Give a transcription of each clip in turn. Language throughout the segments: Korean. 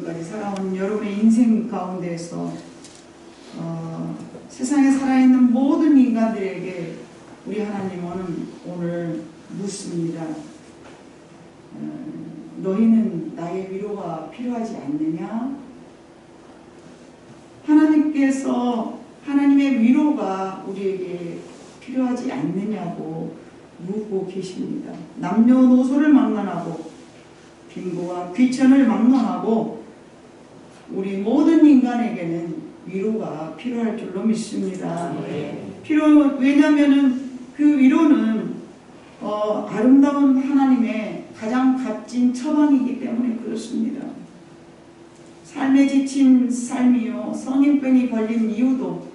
지금까지 살아온 여러분의 인생 가운데에서 세상에 살아있는 모든 인간들에게 우리 하나님은 오늘 묻습니다. 너희는 나의 위로가 필요하지 않느냐? 하나님께서 하나님의 위로가 우리에게 필요하지 않느냐고 묻고 계십니다. 남녀노소를 막론하고 빈부와 귀천을 막론하고 우리 모든 인간에게는 위로가 필요할 줄로 믿습니다. 왜냐하면 그 위로는 아름다운 하나님의 가장 값진 처방이기 때문에 그렇습니다. 삶에 지친 삶이요, 성인병이 걸린 이유도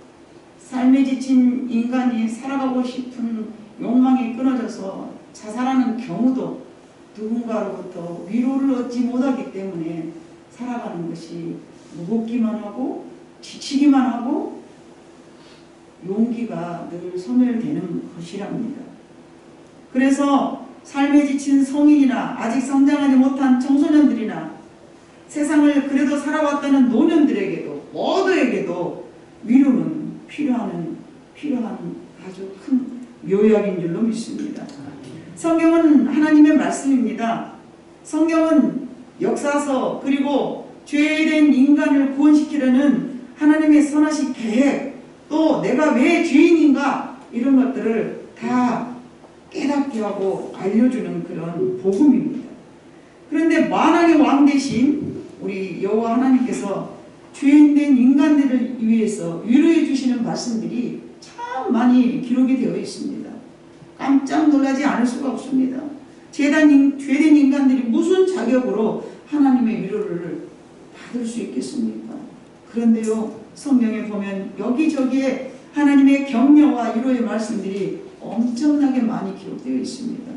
삶에 지친 인간이 살아가고 싶은 욕망이 끊어져서 자살하는 경우도 누군가로부터 위로를 얻지 못하기 때문에 살아가는 것이 무겁기만 하고 지치기만 하고 용기가 늘 소멸되는 것이랍니다. 그래서 삶에 지친 성인이나 아직 성장하지 못한 청소년들이나 세상을 그래도 살아왔다는 노년들에게도 모두에게도 위로는 필요한 아주 큰 묘약인 줄로 믿습니다. 성경은 하나님의 말씀입니다. 성경은 역사서 그리고 죄된 인간을 구원시키려는 하나님의 선하신 계획, 또 내가 왜 죄인인가 이런 것들을 다 깨닫게 하고 알려주는 그런 복음입니다. 그런데 만왕의 왕 대신 우리 여호와 하나님께서 죄인된 인간들을 위해서 위로해 주시는 말씀들이 참 많이 기록이 되어 있습니다. 깜짝 놀라지 않을 수가 없습니다. 죄된 인간들이 무슨 자격으로 하나님의 위로를 받을 수 있겠습니까? 그런데요, 성경에 보면 여기저기에 하나님의 격려와 위로의 말씀들이 엄청나게 많이 기록되어 있습니다.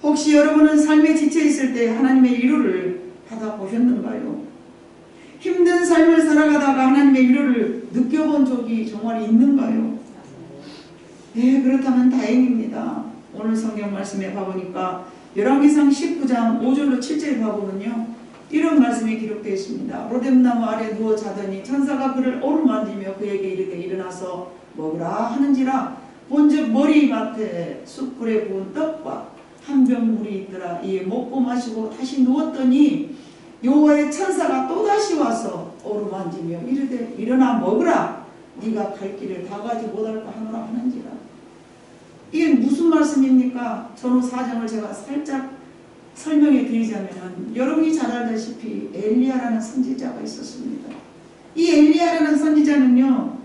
혹시 여러분은 삶에 지쳐 있을 때 하나님의 위로를 받아보셨는가요? 힘든 삶을 살아가다가 하나님의 위로를 느껴본 적이 정말 있는가요? 네, 그렇다면 다행입니다. 오늘 성경 말씀에 봐보니까 열왕기상 19장 5절로 7절 봐보면요, 이런 말씀이 기록되어 있습니다. 로뎀나무 아래 누워 자더니 천사가 그를 어루만지며 그에게 이르되 일어나서 먹으라 하는지라 본즉 머리맡에 숯불에 구운 떡과 한 병 물이 있더라. 이에 먹고 마시고 다시 누웠더니 여호와의 천사가 또다시 와서 어루만지며 이르되 일어나 먹으라. 네가 갈 길을 다 가지 못할까 하노라 하는지라. 이게 무슨 말씀입니까? 전후 사정을 제가 살짝 설명해 드리자면, 여러분이 잘 알다시피 엘리야라는 선지자가 있었습니다. 이 엘리야라는 선지자는요,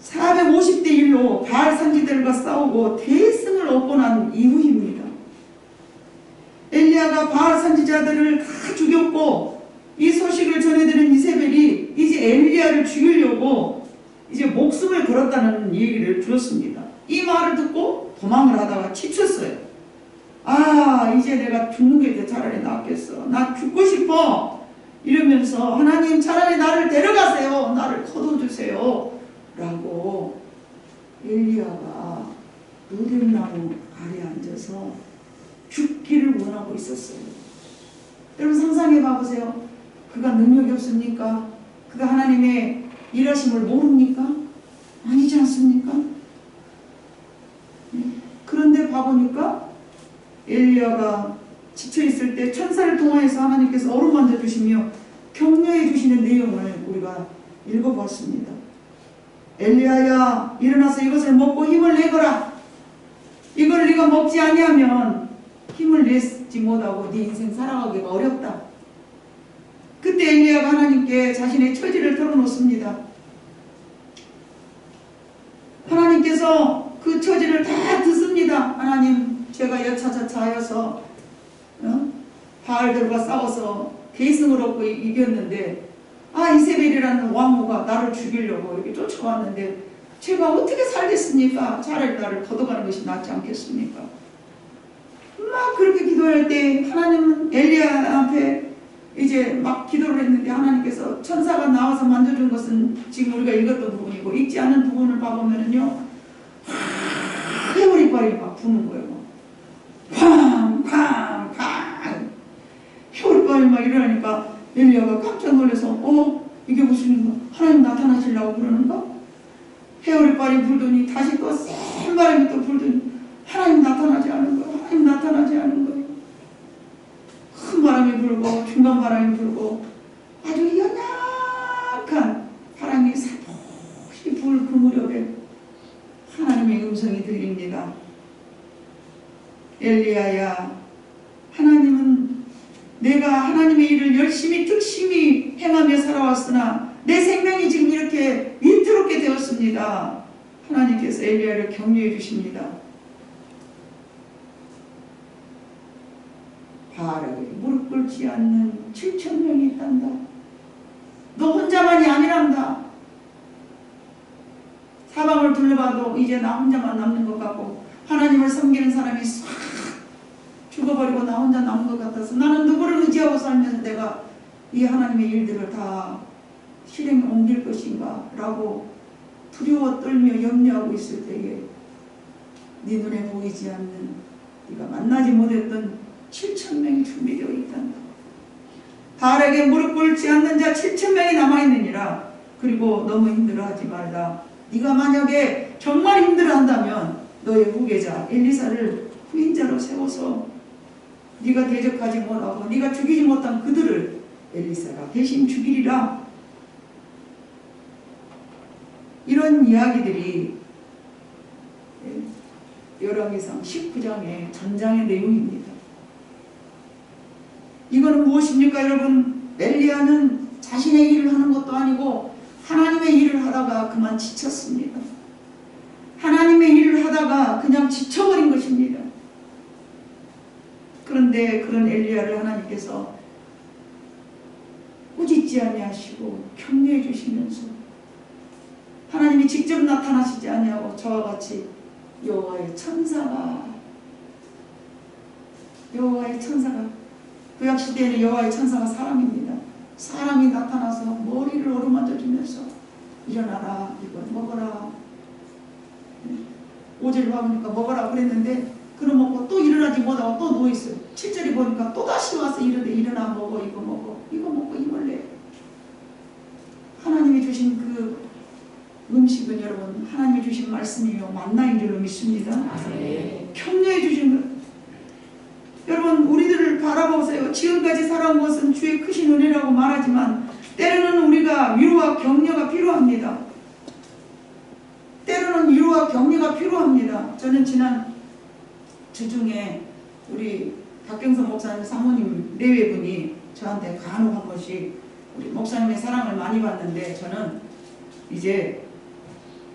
450대 1로 바알 선지들과 싸우고 대승을 얻고 난 이후입니다. 엘리야가 바알 선지자들을 다 죽였고 이 소식을 전해드린 이세벨이 이제 엘리야를 죽이려고 이제 목숨을 걸었다는 얘기를 들었습니다. 이 말을 듣고 도망을 하다가 지쳤어요. 아, 이제 내가 죽는 게 더 차라리 낫겠어. 나 죽고 싶어. 이러면서 하나님 차라리 나를 데려가세요. 나를 거둬주세요. 라고 엘리야가 로뎀나무 아래 앉아서 죽기를 원하고 있었어요. 여러분 상상해 봐보세요. 그가 능력이 없습니까? 그가 하나님의 일하심을 모릅니까? 아니지 않습니까? 그런데 봐보니까 엘리야가 지쳐있을 때 천사를 통하여서 하나님께서 어루만져 주시며 격려해 주시는 내용을 우리가 읽어봤습니다. 엘리야야, 일어나서 이것을 먹고 힘을 내거라. 이걸 네가 먹지 아니하면 힘을 내지 못하고 네 인생 살아가기가 어렵다. 그때 엘리야가 하나님께 자신의 처지를 털어놓습니다. 하나님께서 그 처지를 다 듣습니다. 하나님, 제가 여차저차하여서 바알들과 싸워서 대승을 얻고 이겼는데, 이세벨이라는 왕후가 나를 죽이려고 이렇게 쫓아왔는데 제가 어떻게 살겠습니까? 차라리 나를 걷어가는 것이 낫지 않겠습니까? 막 그렇게 기도할 때 하나님은 엘리야 앞에 이제 막 기도를 했는데 하나님께서 천사가 나와서 만져준 것은 지금 우리가 읽었던 부분이고, 읽지 않은 부분을 봐보면요, 해오리빨이 막 부는 거예요. 쾅! 해오리빨이 막 일어나니까 엘리야가 깜짝 놀라서 이게 무슨 하나님 나타나시려고 그러는가? 해오리빨이 불더니 다시 또 센 바람이 또 불더니 하나님 나타나지 않은 거예요. 하나님 나타나지 않은 거예요. 큰 바람이 불고 중간 바람이 불고 아주 연약한 바람이 살포시 불 그 무렵에 하나님의 음성이 들립니다. 엘리야야, 하나님은 내가 하나님의 일을 열심히 특심히 행하며 살아왔으나 내 생명이 지금 이렇게 위태롭게 되었습니다. 하나님께서 엘리야를 격려해 주십니다. 바알에게 무릎 꿇지 않는 7,000명이 있단다. 너 혼자만이 아니란다. 사방을 둘러봐도 이제 나 혼자만 남는 것 같고 하나님을 섬기는 사람이 싹 죽어버리고 나 혼자 남은 것 같아서 나는 누구를 의지하고 살면서 내가 이 하나님의 일들을 다 실행에 옮길 것인가 라고 두려워 떨며 염려하고 있을 때에 네 눈에 보이지 않는 네가 만나지 못했던 7,000명이 준비되어 있단다. 바알에게 무릎 꿇지 않는 자 7,000명이 남아있느니라. 그리고 너무 힘들어하지 말라. 네가 만약에 정말 힘들어한다면 너의 후계자 엘리사를 후임자로 세워서 네가 대적하지 못하고 네가 죽이지 못한 그들을 엘리사가 대신 죽이리라. 이런 이야기들이 열왕기상 19장의 전장의 내용입니다. 이거는 무엇입니까 여러분? 엘리야는 자신의 일을 하는 것도 아니고 하나님의 일을 하다가 그만 지쳤습니다. 하나님의 일을 하다가 그냥 지쳐버린 것입니다. 그런데 그런 엘리야를 하나님께서 꾸짖지 아니하시고 격려해 주시면서 하나님이 직접 나타나시지 아니하고 저와 같이 여호와의 천사가 구약시대에는 여호와의 천사가 사람입니다. 사람이 나타나서 머리를 어루만져 주면서 일어나라, 이걸 먹어라. 5절을 봐보니까 먹어라 그랬는데 그럼 먹고 또 일어나지 못하고 또 누워있어요. 7절에 보니까 또다시 와서 이러되 일어나 먹어, 이거 먹어, 이거 먹고 힘을 내. 하나님이 주신 그 음식은 여러분 하나님이 주신 말씀이요 만나인 줄로 믿습니다. 격려해 주신 것. 여러분 우리들을 바라보세요. 지금까지 살아온 것은 주의 크신 은혜라고 말하지만 때로는 우리가 위로와 격려가 필요합니다. 때로는 위로와 격려가 필요합니다. 저는 지난 주중에 우리 박경선 목사님 사모님 내외분이 저한테 간혹 한 번씩 우리 목사님의 사랑을 많이 받는데 저는 이제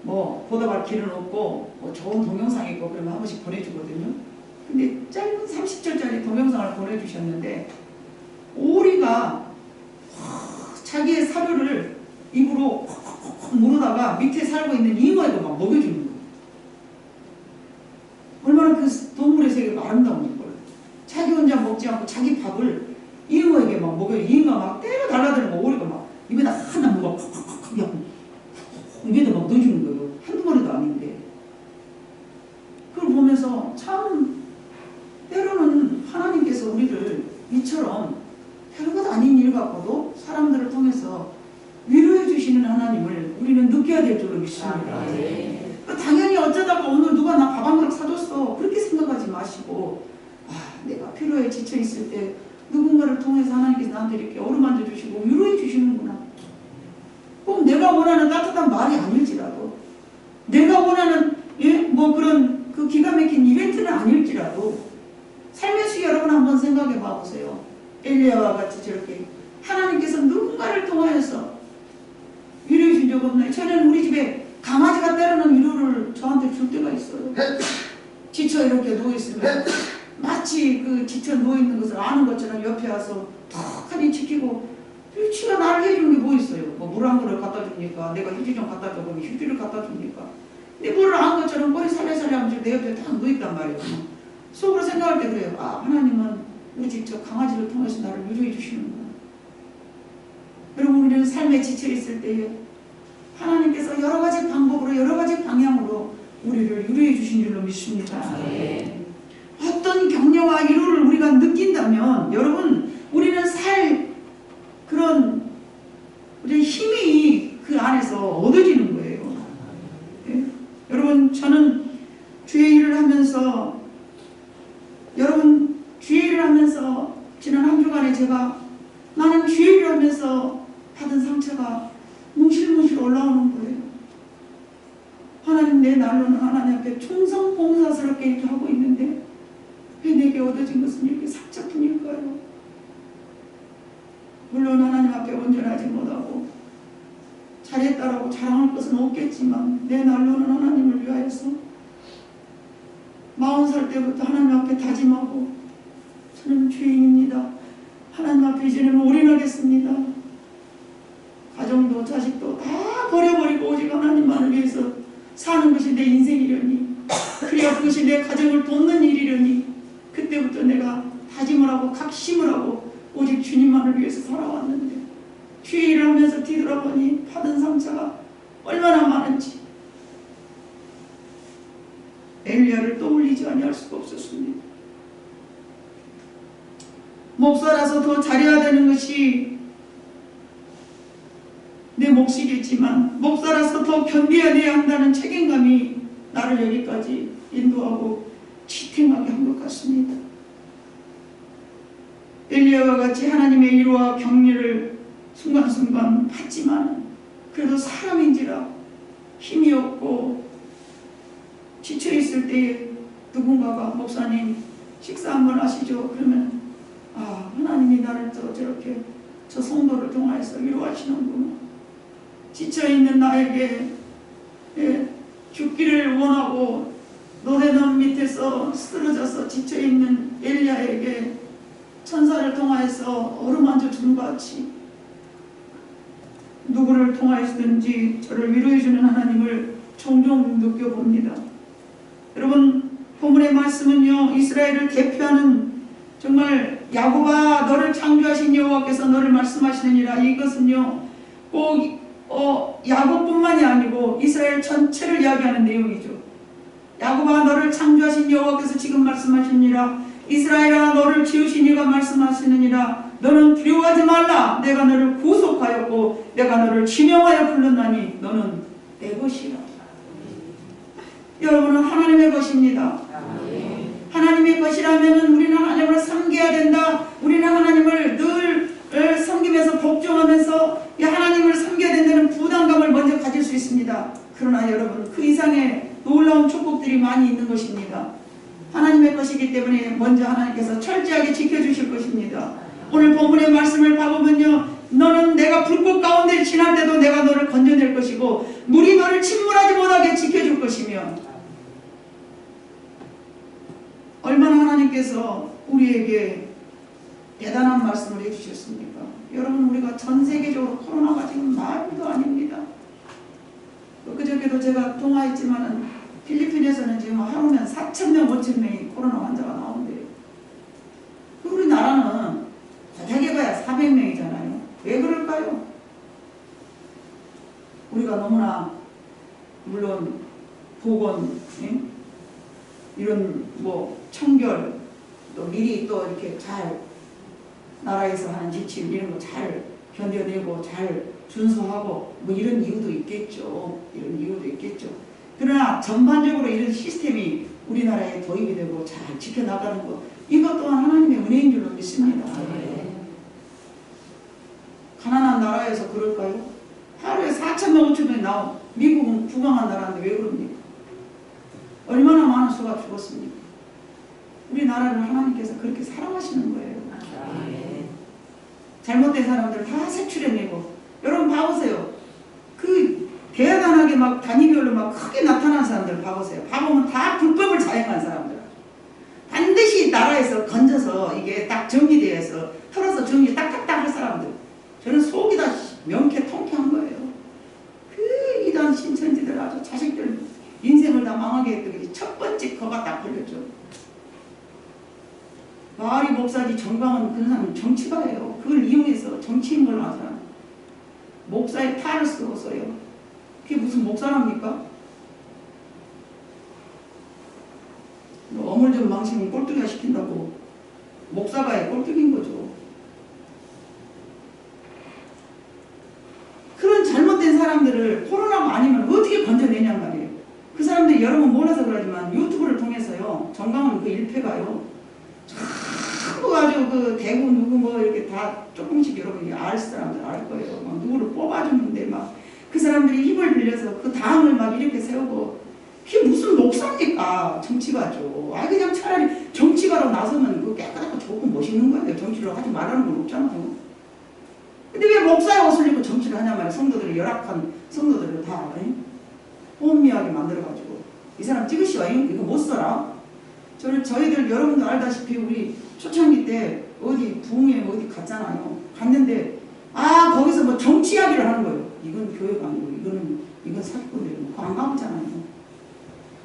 뭐 보답할 길은 없고 뭐 좋은 동영상이 있고 그러면 한 번씩 보내주거든요. 근데 짧은 30절짜리 동영상을 보내주셨는데 오리가 자기의 사료를 입으로 물어다가 밑에 살고 있는 잉어에도 막 먹여주는 거예요. 얼마나 그 동물의 세계가 아름다운 걸. 자기 혼자 먹지 않고 자기 밥을 잉어에게 막 먹여요. 잉어가 막 때려 달라드는 거 오리가 막 입에다 하나 먹어 입에다 막 넣어주는 거예요. 한두 마리도 아닌데. 그걸 보면서 참 때로는 하나님께서 우리를 이처럼 별것 아닌 일 갖고도 사람들을 통해서 위로해 주시는 하나님을 우리는 느껴야 될 줄로 믿습니다. 당연히 어쩌다가 오늘 누가 나 밥 한 그릇 사줬어 그렇게 생각하지 마시고 내가 필요에 지쳐 있을 때 누군가를 통해서 하나님께서 나한테 이렇게 어루만져 주시고 위로해 주시는구나. 꼭 내가 원하는 따뜻한 말이 아닐지라도 내가 원하는 뭐 그런 그 기가 막힌 이벤트는 아닐지라도 삶의 수 여러분 한번 생각해 봐 보세요. 엘리야와 같이 저렇게 하나님께서 누군가를 통하여서 위로해 준 적 없나요? 저는 우리 집에 강아지가 때로는 위로를 저한테 줄 때가 있어요. 지쳐 이렇게 누워있으면 마치 그 지쳐 누워있는 것을 아는 것처럼 옆에 와서 턱하니 지키고 지가 나를 해주는 게 뭐 있어요? 뭐 물 한 그릇 갖다 줍니까? 내가 휴지 좀 갖다 줘 보면 휴지를 갖다 줍니까? 근데 물을 안 것처럼 머리 살려살려 하면서 내 옆에 딱 누워있단 말이에요. 속으로 생각할 때 그래요. 하나님은 우리 집 저 강아지를 통해서 나를 위로해 주시는구나. 여러분 우리는 삶에 지쳐 있을 때에 하나님께서 여러 가지 방법으로 여러 가지 방향으로 우리를 위로해 주신 줄로 믿습니다. 어떤 격려와 위로를 우리가 느낀다면 여러분 우리는 살 그 그런 우리 힘이 그 안에서 얻어지는 거예요. 예? 여러분, 저는 주의 일을 하면서 지난 한 주간에 나는 주의 일을 하면서 받은 상처가 뭉실뭉실 올라오는 거예요. 하나님, 내 날로는 하나님 앞에 충성봉사스럽게 이렇게 하고 있는데 왜 내게 얻어진 것은 이렇게 상처뿐일까요? 물론 하나님 앞에 온전하지 못하고 잘했다라고 자랑할 것은 없겠지만 내 날로는 하나님을 위하여서 40살 때부터 하나님 앞에 다짐하고 저는 죄인입니다. 하나님 앞에 이제는 올인하겠습니다. 가정도 자식도 다 버려버리고 오직 하나님만을 위해서 사는 것이 내 인생이려니, 그래야 그것이 내 가정을 돕는 일이려니 그때부터 내가 다짐을 하고 각심을 하고 오직 주님만을 위해서 살아왔는데 주의 일을 하면서 뒤돌아보니 받은 상처가 얼마나 많은지 엘리야를 떠올리지 아니할 수가 없었습니다. 목사라서 더 잘해야 되는 것이 내 몫이겠지만 목사라서 더 견뎌내야 한다는 책임감이 나를 여기까지 인도하고 지탱하게 한 것 같습니다. 엘리야와 같이 하나님의 위로와 격려를 순간순간 받지만 그래도 사람인지라 힘이 없고 지쳐있을 때에 누군가가 목사님 식사 한번 하시죠. 그러면 하나님이 나를 또 저렇게 저 성도를 통하여서 위로하시는구나. 지쳐있는 나에게 죽기를 원하고 노래ном 밑에서 쓰러져서 지쳐있는 엘리야에게 천사를 통하여서 어루만져 준 것 같이 누구를 통하여서든지 저를 위로해주는 하나님을 종종 느껴봅니다. 여러분, 본문의 말씀은요, 이스라엘을 대표하는 정말 야곱아 너를 창조하신 여호와께서 너를 말씀하시느니라. 이것은요 꼭 야곱뿐만이 아니고 이스라엘 전체를 이야기하는 내용이죠. 야곱아 너를 창조하신 여호와께서 지금 말씀하시니라. 이스라엘아 너를 지으신 이가 말씀하시느니라. 너는 두려워하지 말라. 내가 너를 구속하였고 내가 너를 지명하여 불렀나니 너는 내 것이라. 여러분은 하나님의 것입니다. 하나님의 것이라면 우리는 하나님을 섬겨야 된다. 우리는 하나님을 늘 섬기면서 복종하면서 하나님을 섬겨야 된다는 부담감을 먼저 가질 수 있습니다. 그러나 여러분, 그 이상의 놀라운 축복들이 많이 있는 것입니다. 하나님의 것이기 때문에 먼저 하나님께서 철저하게 지켜주실 것입니다. 오늘 본문의 말씀을 봐보면요, 너는 내가 불꽃 가운데 지날 때도 내가 너를 건져낼 것이고 물이 너를 침몰하지 못하게 지켜줄 것이며, 얼마나 하나님께서 우리에게 대단한 말씀을 해주셨습니까? 여러분, 우리가 전 세계적으로 코로나가 지금 말도 아닙니다. 그저께도 제가 통화했지만은 필리핀에서는 지금 하루면 4,000명, 5,000명이 코로나 환자가 나온대요. 우리나라는 고작해 봐야 400명이잖아요. 왜 그럴까요? 우리가 너무나 물론 보건, 이런 청결, 또 미리 또 이렇게 잘 나라에서 하는 지침 이런 거 잘 견뎌내고 잘 준수하고 이런 이유도 있겠죠. 그러나 전반적으로 이런 시스템이 우리나라에 도입이 되고 잘 지켜나가는 것, 이것 또한 하나님의 은혜인 줄로 믿습니다. 가난한 나라에서 그럴까요? 하루에 4,000명, 5,000명 나온 미국은 부강한 나라인데 왜 그럽니까? 얼마나 많은 수가 죽었습니까? 우리나라를 하나님께서 그렇게 사랑하시는 거예요. 잘못된 사람들 다 색출해내고, 여러분 봐보세요. 그 대단하게 막 단위별로 막 크게 나타나는 사람들 봐보세요. 봐보면 다 불법을 자행한 사람들. 반드시 나라에서 건져서 이게 딱 정리되어서 털어서 정리 딱딱딱 할 사람들. 저는 속이 다 명쾌 통쾌한 거예요. 그 이단 신천지들 아주 자식들 인생을 다 망하게 했던 게 첫 번째 거가 딱 걸렸죠. 마을이 목사지 정강은 그런 사람은 정치가예요. 그걸 이용해서 정치인 걸로 하는 사람. 목사의 탈을 쓰고서요. 그게 무슨 목사랍니까? 어물좀 망치면 꼴뚜기가 시킨다고 목사가 꼴뚜기인 거죠. 사람들을 코로나가 아니면 어떻게 건져내냔 말이에요. 그 사람들이 여러분 몰라서 그러지만 유튜브를 통해서요. 정강훈 그 일패가요. 전부 아주 그 대구 누구 뭐 이렇게 다 조금씩 여러분이 알 사람들 알 거예요. 막 누구를 뽑아주는데 막 그 사람들이 힘을 빌려서 그 다음을 막 이렇게 세우고 그게 무슨 목사입니까? 정치가죠. 아 그냥 차라리 정치가로 나서면 그 깨끗하고 좋고 멋있는 거예요. 정치를 하지 말라는 건 없잖아요. 근데 왜 목사의 옷을 입고 정치를 하냐 말이에요. 성도들을 열악한 성도들을 다 혼미하게 만들어가지고 이 사람 찍으시와 이거 못 써라. 저희들 여러분도 알다시피 우리 초창기 때 어디 부흥회 어디 갔잖아요. 갔는데 거기서 뭐 정치 이야기를 하는 거예요. 이건 교회가 아니고 이건 사기꾼들이고 그거 안 가보잖아요.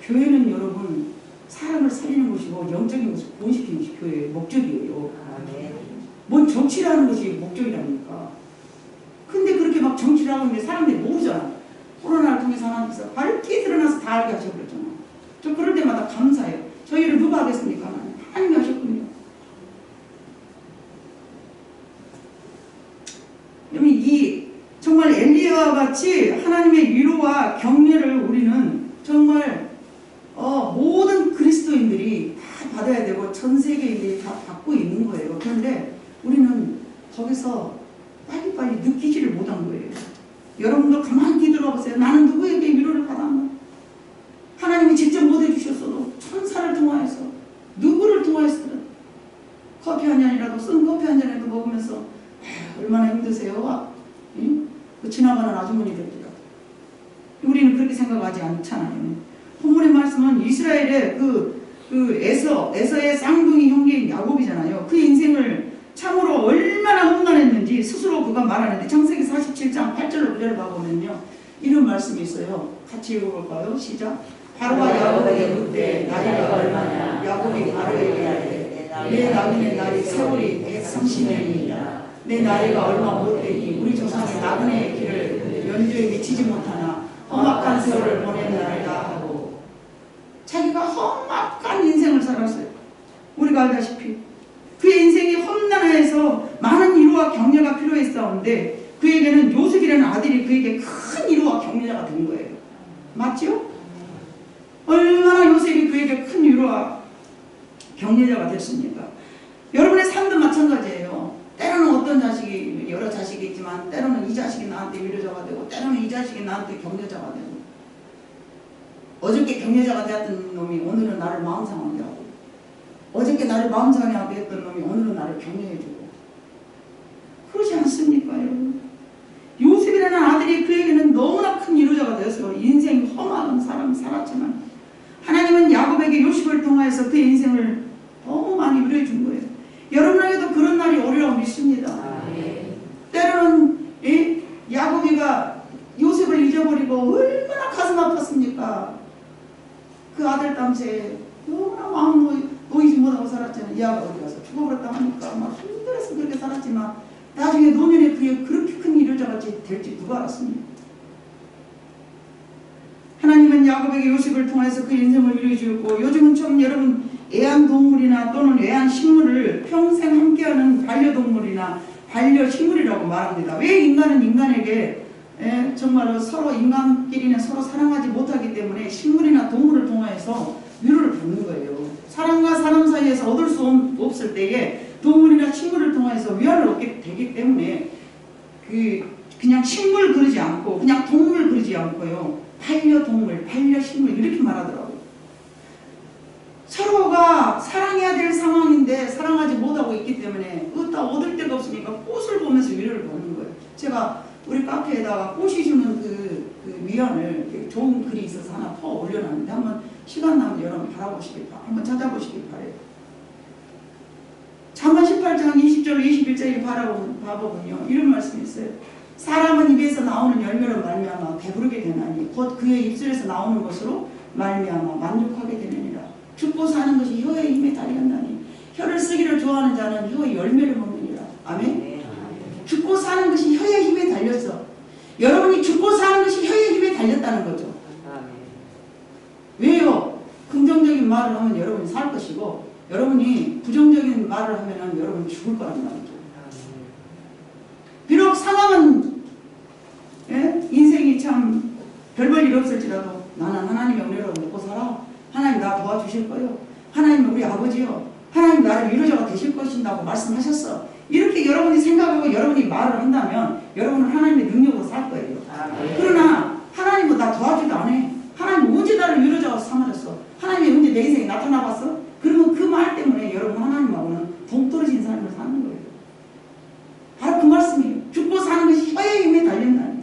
교회는 여러분 사람을 살리는 것이고 영적인 것을 구원시키는 것이 교회의 목적이에요. 뭔 정치라는 것이 목적이랍니까? 근데 그렇게 막 정치를 하고 있는데 사람들이 모르잖아. 코로나를 통해서 하나님께서 밝게 드러나서 다 알게 하셔버렸잖아. 저 그럴 때마다 감사해요. 저희를 누가 하겠습니까? 하나님이 하셨군요. 그러면 정말 엘리야와 같이 하나님의 위로와 격려를 우리는 정말 모든 그리스도인들이 다 받아야 되고 전 세계인들이 다 받고 있는 거예요. 그런데 우리는 거기서 빨리빨리 느끼지를 못한 거예요. 여러분도 가만히 뒤돌아 보세요. 나는 누구에게 위로를 받았나? 하나님이 직접 못 해주셨어도 천사를 통하여서 누구를 통하여서든 커피 한 잔이라도 쓴 커피 한 잔이라도 먹으면서 얼마나 힘드세요? 그 지나가는 아주머니들이라도 우리는 그렇게 생각하지 않잖아요. 본문의 말씀은 이스라엘의 에서의 쌍둥이 형제인 야곱이잖아요. 그 인생을 참으로 얼마나 험난했는지 스스로 그가 말하는데 창세기 47장 8절로 9절을 봐보면요. 이런 말씀이 있어요. 같이 읽어볼까요? 시작. 바로가 야곱에게 묻되 나이가 얼마냐? 야곱이 바로에게 이르되 내 나그네 날이 세월이 130년이니라. 내 나이가 얼마 못되니 우리 조상의 나그네의 길을 연주에 미치지 못하나 험악한 세월을 보냈나이다 하고 자기가 험악한 인생을 살았어요. 우리가 알다시피 그의 인생이 험난해서 많은 위로와 격려가 필요했었는데 그에게는 요셉이라는 아들이 그에게 큰 위로와 격려자가 된 거예요. 맞죠? 얼마나 요셉이 그에게 큰 위로와 격려자가 됐습니까? 여러분의 삶도 마찬가지예요. 때로는 어떤 자식이 여러 자식이 있지만 때로는 이 자식이 나한테 위로자가 되고 때로는 이 자식이 나한테 격려자가 되고 어저께 격려자가 되었던 놈이 오늘은 나를 마음 상하게 하고 어저께 나를 마음 상하게 했던 놈이 오늘은 나를 격려해주고 그러지 않습니까 여러분? 요셉이라는 아들이 그에게는 너무나 큰 위로자가 되어서 인생이 험한 사람이 살았지만 하나님은 야곱에게 요셉을 통하여서 그의 인생을 너무 많이 위로해 준 거예요. 여러분에게도 그런 날이 오리라고 믿습니다. 때로는 야곱이가 요셉을 잊어버리고 얼마나 가슴 아팠습니까? 그 아들 땀새 너무나 마음 놓이지 못하고 살았잖아요. 이아가 어디 가서 죽어버렸다고 하니까 막 힘들어서 그렇게 살았지만 나중에 노년에 그게 그렇게 큰 위로자가 될지 누가 알았습니까? 하나님은 야곱에게 요셉을 통해서 그 인생을 위로해 주었고 요즘은 좀 여러분 애완동물이나 또는 애완식물을 평생 함께하는 반려동물이나 반려식물이라고 말합니다. 왜 인간은 인간에게 정말로 서로 인간끼리는 서로 사랑하지 못하기 때문에 식물이나 동물을 통해서 위로를 받는 거예요. 사람과 사람 사이에서 얻을 수 없을 때에 동물이나 식물을 통해서 위안을 얻게 되기 때문에 그냥 식물 그러지 않고 그냥 동물 그러지 않고요. 반려동물, 반려식물 이렇게 말하더라고요. 서로가 사랑해야 될 상황인데 사랑하지 못하고 있기 때문에 어디다 얻을 데가 없으니까 꽃을 보면서 위로를 받는 거예요. 제가 우리 카페에다가 꽃이 주는 그 위안을 좋은 글이 있어서 하나 퍼 올려놨는데 한번 시간 나면 여러분 한번 찾아보시길 바래요. 잠언 18장 20절 21절을 봐보면요. 이런 말씀이 있어요. 사람은 입에서 나오는 열매로 말미암아 배부르게 되나니 곧 그의 입술에서 나오는 것으로 말미암아 만족하게 되느니라. 죽고 사는 것이 혀의 힘에 달렸나니 혀를 쓰기를 좋아하는 자는 혀의 열매를 먹느니라. 아멘? 죽고 사는 것이 혀의 힘에 달렸어. 여러분이 죽고 사는 것이 혀의 힘에 달렸다는 거죠. 왜요? 긍정적인 말을 하면 여러분이 살 것이고 여러분이 부정적인 말을 하면 여러분이 죽을 거란 말이죠. 비록 상황은 인생이 별 볼 일 없을지라도 나는 하나님의 은혜로 먹고 살아. 하나님 나 도와주실 거요. 하나님은 우리 아버지요. 하나님 나를 위로자가 되실 것이라고 말씀하셨어. 이렇게 여러분이 생각하고 여러분이 말을 한다면 여러분은 하나님의 능력으로 살 거예요. 그러나 하나님은 나 도와주도 안 해. 하나님 언제 나를 위로자가 삼아줬어? 하나님이 언제 내 인생에 나타나봤어? 그러면 그 말 때문에 여러분 하나님하고는 동떨어진 삶을 사는 거예요. 바로 그 말씀이에요. 죽고 사는 것이 혀의 힘에 달린다는 거예요.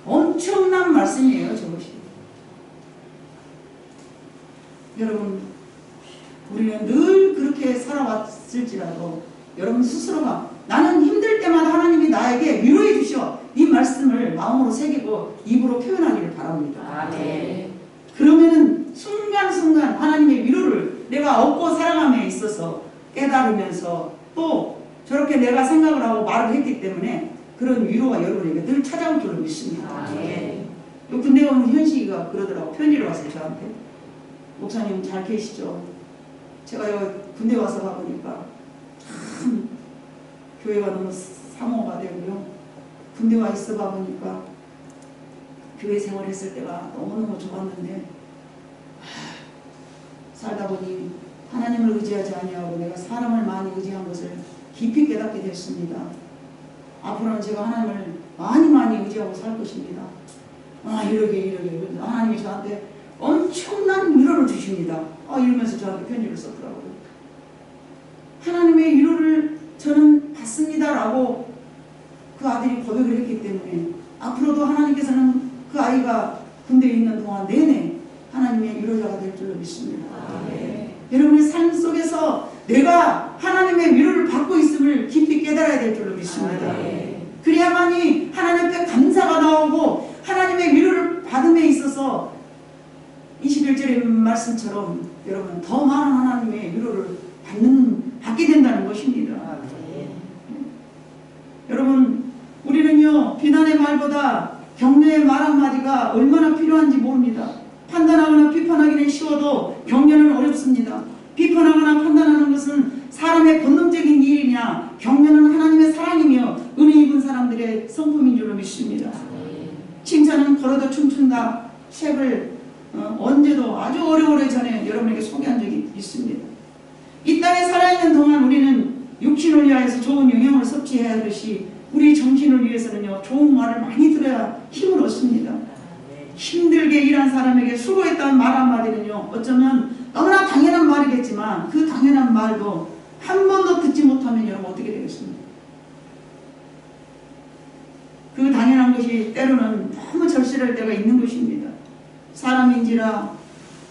엄청난 말씀이에요. 저것이. 여러분 우리는 늘 그렇게 살아왔을지라도 여러분 스스로가 나는 힘들 때마다 하나님이 나에게 위로해 주셔. 이 말씀을 마음으로 새기고 입으로 표현하기를 바랍니다. 네. 그러면은 순간순간 하나님의 위로를 내가 얻고 살아감에 있어서 깨달으면서 또 저렇게 내가 생각을 하고 말을 했기 때문에 그런 위로가 여러분에게 늘 찾아올 줄로 믿습니다. 네. 군대 가면 현식이가 그러더라고. 편지를 왔어요 저한테. 목사님 잘 계시죠? 제가 여기 군대 와서 가보니까 참 교회가 너무 사모가 되고요. 군대 와 있어 봐보니까 교회 생활했을 때가 너무너무 좋았는데 살다 보니 하나님을 의지하지 아니하고 내가 사람을 많이 의지한 것을 깊이 깨닫게 됐습니다. 앞으로는 제가 하나님을 많이 의지하고 살 것입니다. 이러게 하나님이 저한테 엄청난 위로를 주십니다. 이러면서 저한테 편지를 썼더라고요. 하나님의 위로를 저는 받습니다라고 그 아들이 고백을 했기 때문에 앞으로도 하나님께서는 그 아이가 군대에 있는 동안 내내 하나님의 위로자가 될 줄로 믿습니다. 네. 여러분의 삶 속에서 내가 하나님의 위로를 받고 있음을 깊이 깨달아야 될 줄로 믿습니다. 네. 그래야만이 하나님 앞에 감사가 나오고 하나님의 위로를 받음에 있어서 21절의 말씀처럼 여러분 더 많은 하나님의 위로를 받게 된다는 것입니다. 네. 여러분 우리는요 비난의 말보다 격려의 말 한마디가 얼마나 필요한지 모릅니다. 판단하거나 비판하기는 쉬워도 격려는 어렵습니다. 비판하거나 판단하는 것은 사람의 본능적인 일이냐 격려는 하나님의 사랑이며 은혜 입은 사람들의 성품인 줄로 믿습니다. 칭찬은 걸어도 춤춘다 책을 언제도 아주 오래오래 전에 여러분에게 소개한 적이 있습니다. 이 땅에 살아있는 동안 우리는 육신을 위하여서 좋은 영양을 섭취해야 하듯이 우리 정신을 위해서는요 좋은 말을 많이 들어야 힘을 얻습니다. 힘들게 일한 사람에게 수고했다는 말 한마디는요 어쩌면 너무나 당연한 말이겠지만 그 당연한 말도 한 번도 듣지 못하면 여러분 어떻게 되겠습니까? 그 당연한 것이 때로는 너무 절실할 때가 있는 것입니다. 사람인지라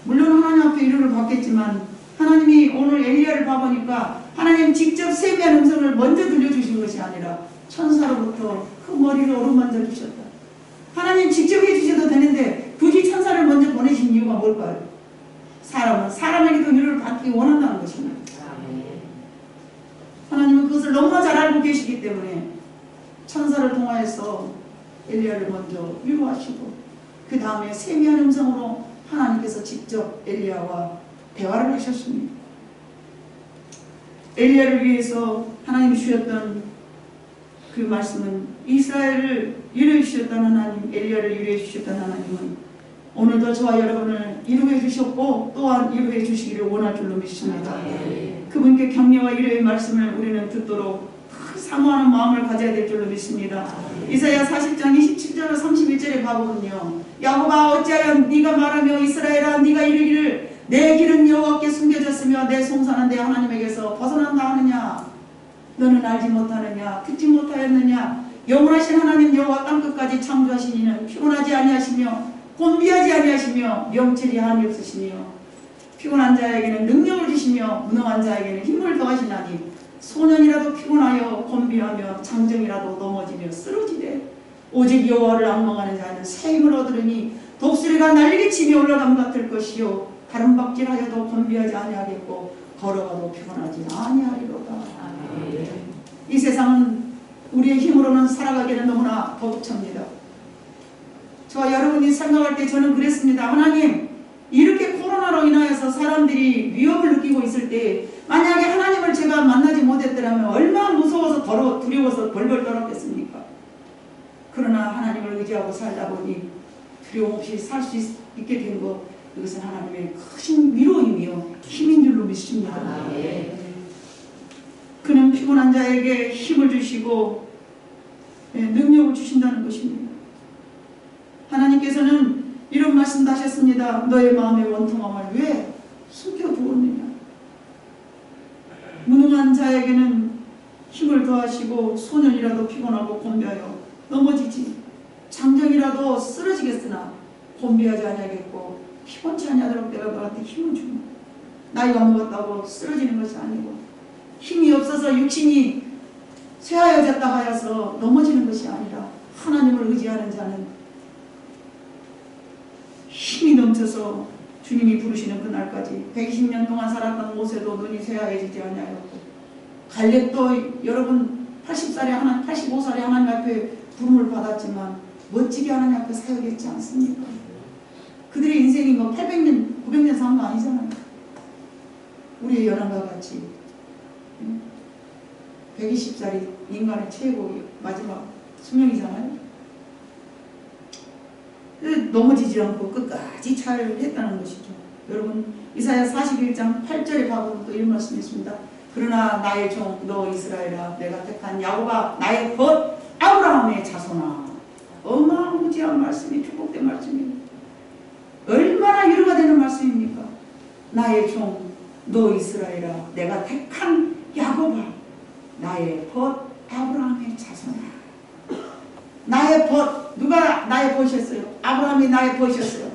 물론 하나님 앞에 위로를 받겠지만 하나님이 오늘 엘리야를 봐보니까 하나님 직접 세미한 음성을 먼저 들려주신 것이 아니라 천사로부터 그 머리를 어루만져 주셨다. 하나님 직접 해주셔도 되는데 굳이 천사를 먼저 보내신 이유가 뭘까요? 사람은 사람에게도 위로를 받기 원한다는 것입니다. 하나님은 그것을 너무나 잘 알고 계시기 때문에 천사를 통하여서 엘리야를 먼저 위로하시고 그 다음에 세미한 음성으로 하나님께서 직접 엘리야와 대화를 하셨습니다. 엘리야를 위해서 하나님이 주셨던 그 말씀은 이스라엘을 위로해 주셨던 하나님, 엘리야를 위로해 주셨던 하나님은 오늘도 저와 여러분을 위로해 주셨고 또한 위로해 주시기를 원할 줄로 믿습니다. 그분께 격려와 위로의 말씀을 우리는 듣도록 사모하는 마음을 가져야 될 줄로 믿습니다. 이사야 40장 27절 31절에 가보면요 야곱아 어찌하여 네가 말하며 이스라엘아 네가 이르기를 내 길은 여호와께 숨겨졌으며 내 송사는 내 하나님에게서 벗어난다 하느냐 너는 알지 못하느냐 듣지 못하였느냐 영원하신 하나님 여호와 땅끝까지 창조하신 이는 피곤하지 아니하시며 곤비하지 아니하시며 명철이 한이 없으시며 피곤한 자에게는 능력을 주시며 무능한 자에게는 힘을 더하시나니 소년이라도 피곤하여 곤비하며 장정이라도 넘어지며 쓰러지되 오직 여호와를 앙망하는 자는 새 힘을 얻으리니 독수리가 날개 치며 올라감 같을 것이요 다른 박질하여도 곤비하지 아니하겠고 걸어가도 피곤하지 아니하리로다. 이 세상은 우리의 힘으로는 살아가기는 너무나 벅찹니다. 저와 여러분이 생각할 때 저는 그랬습니다. 하나님 이렇게 코로나로 인하여서 사람들이 위협을 느끼고 있을 때 만약에 하나님을 제가 만나지 못했더라면 얼마나 무서워서 두려워서 벌벌 떨었겠습니까? 그러나 하나님을 의지하고 살다 보니 두려움 없이 살 수 있게 된 것, 이것은 하나님의 큰 위로이며 힘인 줄로 믿습니다. 그는 피곤한 자에게 힘을 주시고 능력을 주신다는 것입니다. 하나님께서는 이런 말씀도 하셨습니다. 너의 마음의 원통함을 왜 숨겨두었느냐. 무능한 자에게는 힘을 더하시고 소년이라도 피곤하고 곤비하여 넘어지지, 장정이라도 쓰러지겠으나 곤비하지 아니하겠고 피곤치 아니하도록 내가 너한테 힘을 주니, 나이가 먹었다고 쓰러지는 것이 아니고 힘이 없어서 육신이 쇠하여졌다 하여서 넘어지는 것이 아니라 하나님을 의지하는 자는 힘이 넘쳐서 주님이 부르시는 그날까지 120년 동안 살았던 모세도 눈이 쇠하여지지 아니하였고, 갈렙도 여러분 85살에 하나님 앞에 부름을 받았지만 멋지게 하나님 앞에 사역했지 않습니까? 그들의 인생이 뭐 800년, 900년 산 거 아니잖아요. 우리의 연한과 같이 120살이 인간의 최고 마지막 수명이잖아요. 넘어지지 않고 끝까지 잘 했다는 것이죠. 여러분, 이사야 41장 8절에 가보면 또 이런 말씀이 있습니다. 그러나 나의 종 너 이스라엘아, 내가 택한 야곱아, 나의 벗 아브라함의 자손아. 어마무지한 말씀이, 축복된 말씀입니다. 얼마나 위로가 되는 말씀입니까? 나의 종 너 이스라엘아, 내가 택한 야곱아, 나의 벗 아브라함의 자손아. 나의 벗, 누가 나의 벗이었어요? 아브라함이 나의 벗이었어요.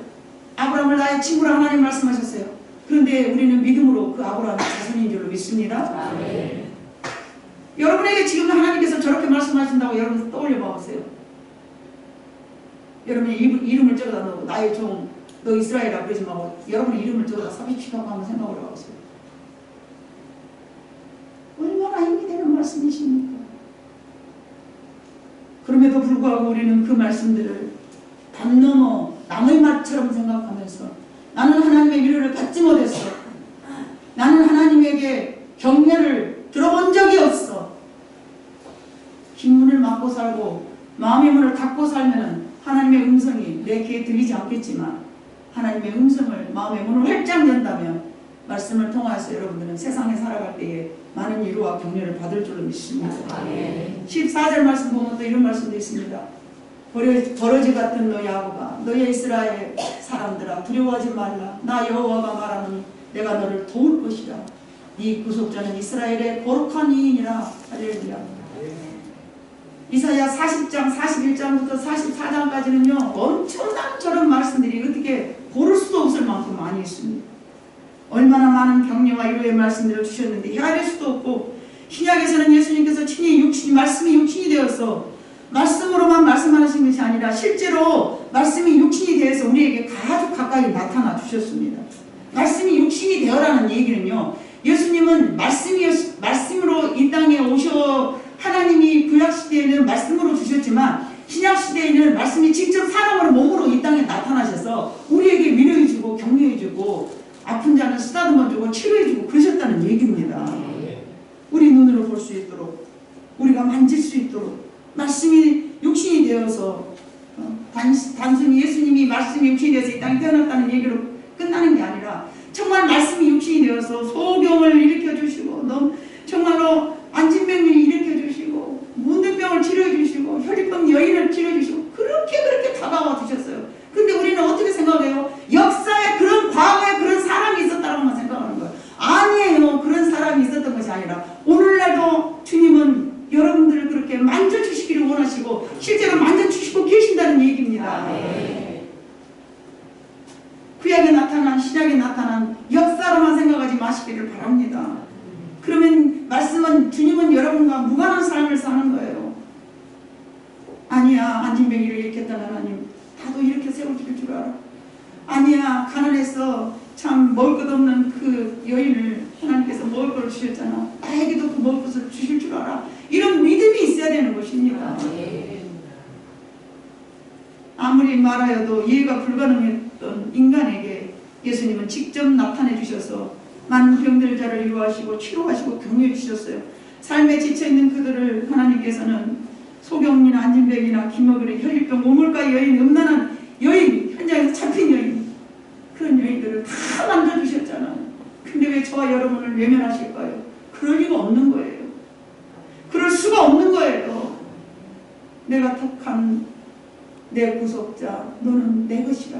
아브라함을 나의 친구라 하나님 말씀하셨어요. 그런데 우리는 믿음으로 그 아브라함의 자손인 줄로 믿습니다. 아멘. 여러분에게 지금 하나님께서 저렇게 말씀하신다고 여러분 떠올려 봐보세요. 여러분의 이름을 적어다 놓고 나의 종 너 이스라엘아 그러지 말고 여러분의 이름을 적어다 삽입시켜서 한번 생각을 해보세요. 얼마나 힘이 되는 말씀이십니까? 그럼에도 불구하고 우리는 그 말씀들을 담 넘어 남의 말처럼 생각하면서 나는 하나님의 위로를 받지 못했어. 나는 하나님에게 격려를 들어본 적이 없어. 긴 문을 막고 살고 마음의 문을 닫고 살면 하나님의 음성이 내 귀에 들리지 않겠지만, 하나님의 음성을 마음의 문을 활짝 연다면 말씀을 통하여서 여러분들은 세상에 살아갈 때에 많은 위로와 격려를 받을 줄로 믿습니다. 14절 말씀 보면 또 이런 말씀도 있습니다. 버러지 같은 너 야곱아, 너의 이스라엘 사람들아, 두려워하지 말라. 나 여호와가 말하노니 내가 너를 도울 것이라. 네 구속자는 이스라엘의 거룩한 이인이라. 할렐루야. 이사야 40장 41장부터 44장까지는요 엄청난 저런 말씀들이 어떻게 고를 수도 없을 만큼 많이 있습니다. 얼마나 많은 격려와 위로의 말씀들을 주셨는데 헤아릴 수도 없고, 신약에서는 예수님께서 친히 말씀이 육신이 되어서 말씀으로만 말씀하시는 것이 아니라 실제로 말씀이 육신이 되어서 우리에게 아주 가까이 나타나 주셨습니다. 말씀이 육신이 되어라는 얘기는요, 예수님은 말씀으로 이 땅에 오셔 하나님이 구약시대에는 말씀으로 주셨지만 신약시대에는 말씀이 직접 사람으로 몸으로 이 땅에 나타나셔서 우리에게 위로해주고 격려해주고 아픈 자는 쓰다듬어주고 치료해주고 그러셨다는 얘기입니다. 우리 눈으로 볼 수 있도록, 우리가 만질 수 있도록 말씀이 육신이 되어서 단순히 예수님이 말씀이 육신이 되어서 이 땅에 태어났다는 얘기로 끝나는 게 아니라 정말 말씀이 육신이 되어서 소경을 일으켜주시고 정말로 안진병을 일으켜주시고 문둥병을 치료해주시고 혈류병 여인을 치료해주시고 그렇게 다가와 주셨어요. 근데 우리는 어떻게 생각해요? 역사에 그런 과거에 그런 사람이 있었다고만 생각하는 거예요. 아니에요. 그런 사람이 있었던 것이 아니라 오늘날도 주님은 여러분들을 그렇게 만져주시기를 원하시고 실제로 만져주시고 계신다는 얘기입니다. 구약에 나타난 신약에 나타난 역사로만 생각하지 마시기를 바랍니다. 그러면 말씀은 주님은 여러분과 무관한 삶을 사는 거예요. 아니야, 안진뱅이를 일으켰던 하나님 나도 이렇게 세워줄 줄 알아. 아니야, 가난해서 참 먹을 것 없는 그 여인을 하나님께서 먹을 걸 주셨잖아. 나에게도 그 먹을 것을 주실 줄 알아. 이런 믿음이 있어야 되는 것입니다. 아무리 말하여도 이해가 불가능했던 인간에게 예수님은 직접 나타내 주셔서 많은 병들 자를 위로하시고 치료하시고 격려해 주셨어요. 삶에 지쳐있는 그들을 하나님께서는 소경이나 안진백이나 김어근의 혈류병 우물가 여인, 음란한 여인, 현장에서 잡힌 여인, 그런 여인들을 다 만져주셨잖아요. 근데 왜 저와 여러분을 외면하실까요? 그럴 리가 없는 거예요. 그럴 수가 없는 거예요. 내가 택한 내 구속자 너는 내 것이라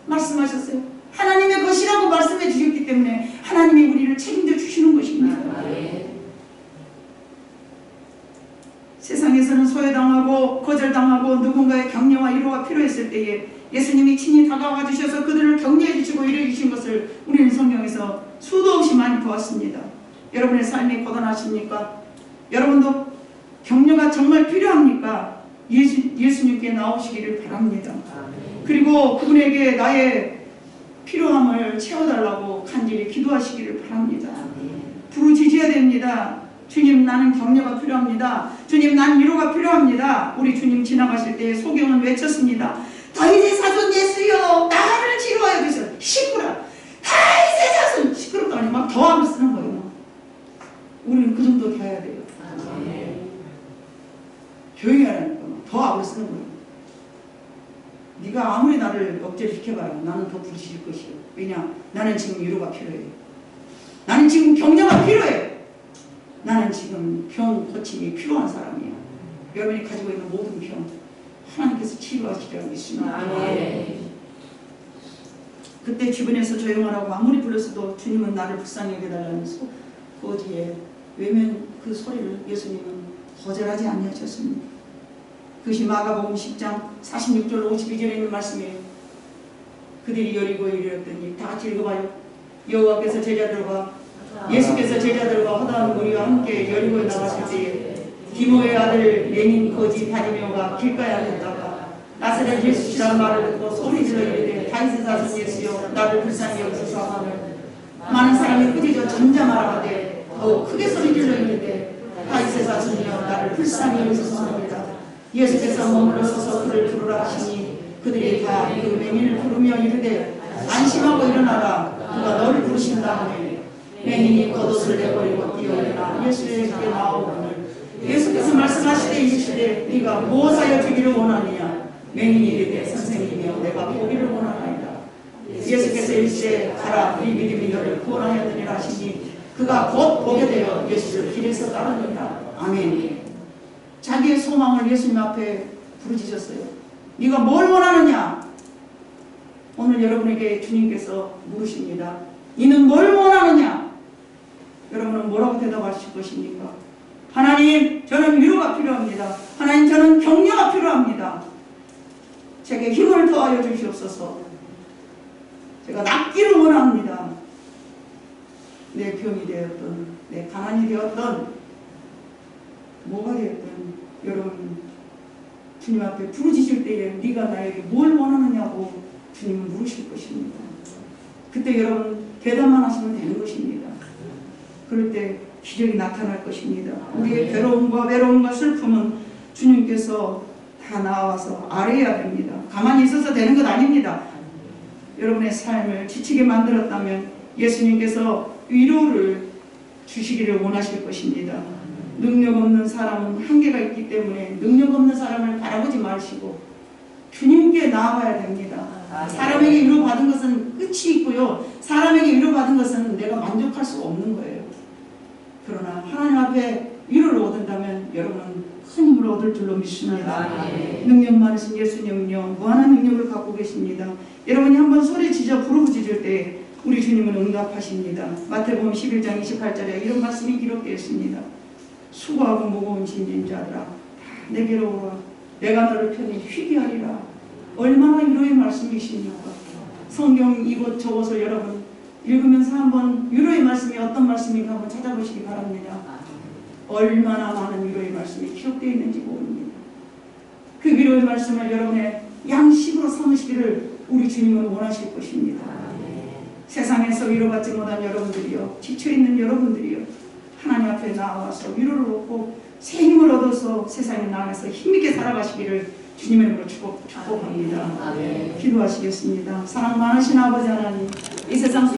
말씀하셨어요. 하나님의 것이라고 말씀해 주셨기 때문에 하나님이 우리를 책임져 주시는 것입니다. 세상에서는 소외당하고 거절당하고 누군가의 격려와 위로가 필요했을 때에 예수님이 친히 다가와 주셔서 그들을 격려해 주시고 위로해 주신 것을 우리는 성경에서 수도 없이 많이 보았습니다. 여러분의 삶이 고단하십니까? 여러분도 격려가 정말 필요합니까? 예수님께 나오시기를 바랍니다. 그리고 그분에게 나의 필요함을 채워달라고 간절히 기도하시기를 바랍니다. 부르짖어야 됩니다. 주님, 나는 격려가 필요합니다. 주님, 난 위로가 필요합니다. 우리 주님 지나가실 때 소경은 외쳤습니다. 다윗의 사손 예수여, 나를 치료하여 주소서. 시끄러. 다윗의 자손. 시끄럽다 아니 막 더함을 쓰는 거예요. 우리는 그 정도 돼야 돼요. 조용히 하라니까. 더함을 쓰는 거예요. 네가 아무리 나를 억제를 시켜봐요. 나는 더 부르실 것이요. 왜냐? 나는 지금 위로가 필요해요. 나는 지금 격려가 필요해요. 나는 지금 병 고침이 필요한 사람이에요. 여러분이 가지고 있는 모든 병 하나님께서 치료하시리라고 믿습니다. 그때 주변에서 조용하라고 아무리 불렀어도 주님은 나를 불쌍히 여겨달라는 거지에 외면 그 소리를 예수님은 거절하지 아니하셨습니다. 그것이 마가복음 10장 46절 52절에 있는 말씀이에요. 그들이 여리고에 이르렀더니 다 같이 읽어봐요. 여호와께서 제자들과 예수께서 제자들과 허다한 무리와 함께 여리고에 나갔을 때에 디모의 아들 레닌 거지 바리메오가 길가에 앉았다가 나사렛 예수시라는 말을 듣고 소리질러 이르되 다윗의 자손 예수여 나를 불쌍히 여기소서 하며 많은 사람이 꾸짖어 잠잠하라가되 더욱 크게 소리질러 이르되 다윗의 자손이여 나를 불쌍히 여기소서 합니다. 예수께서 머물러 서서 그를 부르라 하시니 그들이 다 그 맹인을 부르며 이르되 안심하고 일어나라 그가 너를 부르신다 하니 맹인이 겉옷을 내버리고 뛰어일어나 예수에게 나오거늘 예수께서 말씀하시되 이르시되 네가 무엇하여 주기를 원하느냐 맹인이 이르되 선생님이여 내가 보기를 원하나이다. 예수께서 이르시되 가라 네 믿음이 너를 구원하였느니라 하시니 그가 곧 보게 되어 예수를 길에서 따르니라. 아멘. 자기의 소망을 예수님 앞에 부르짖었어요. 네가 뭘 원하느냐? 오늘 여러분에게 주님께서 물으십니다. 너는 뭘 원하느냐? 여러분은 뭐라고 대답하실 것입니까? 하나님, 저는 위로가 필요합니다. 하나님, 저는 격려가 필요합니다. 제게 힘을 더하여 주시옵소서. 제가 낫기를 원합니다. 내 병이 되었던, 내 가난이 되었던, 뭐가 되었던 여러분 주님 앞에 부르짖을 때에 네가 나에게 뭘 원하느냐고 주님은 물으실 것입니다. 그때 여러분 대답만 하시면 되는 것입니다. 그럴 때 기적이 나타날 것입니다. 우리의 괴로움과 외로움과 슬픔은 주님께서 다 나와서 알아야 됩니다. 가만히 있어서 되는 것 아닙니다. 여러분의 삶을 지치게 만들었다면 예수님께서 위로를 주시기를 원하실 것입니다. 능력 없는 사람은 한계가 있기 때문에 능력 없는 사람을 바라보지 마시고 주님께 나아가야 됩니다. 사람에게 위로받은 것은 끝이 있고요. 사람에게 위로받은 것은 내가 만족할 수 없는 거예요. 그러나 하나님 앞에 위로를 얻는다면 여러분은 큰 힘을 얻을 줄로 믿습니다. 능력 많으신 예수님은요 무한한 능력을 갖고 계십니다. 여러분이 한번 소리지져 부르짖을 때 우리 주님은 응답하십니다. 마태복음 11장 28절에 이런 말씀이 기록되어 있습니다. 수고하고 무거운 짐진 자들아 내게로 오라 내가 너를 편히 쉬게 하리라. 얼마나 위로의 말씀이십니까? 성경 이곳저곳을 여러분 읽으면서 한번 위로의 말씀이 어떤 말씀인가 한번 찾아보시기 바랍니다. 얼마나 많은 위로의 말씀이 기록되어 있는지 모릅니다. 그 위로의 말씀을 여러분의 양식으로 삼으시기를 우리 주님은 원하실 것입니다. 세상에서 위로받지 못한 여러분들이요 지쳐있는 여러분들이요 하나님 앞에 나와서 위로를 얻고 새 힘을 얻어서 세상에 나가서 힘있게 살아가시기를 주님의 이름으로 축복합니다. 기도하시겠습니다. 사랑 많으신 아버지 하나님 이 세상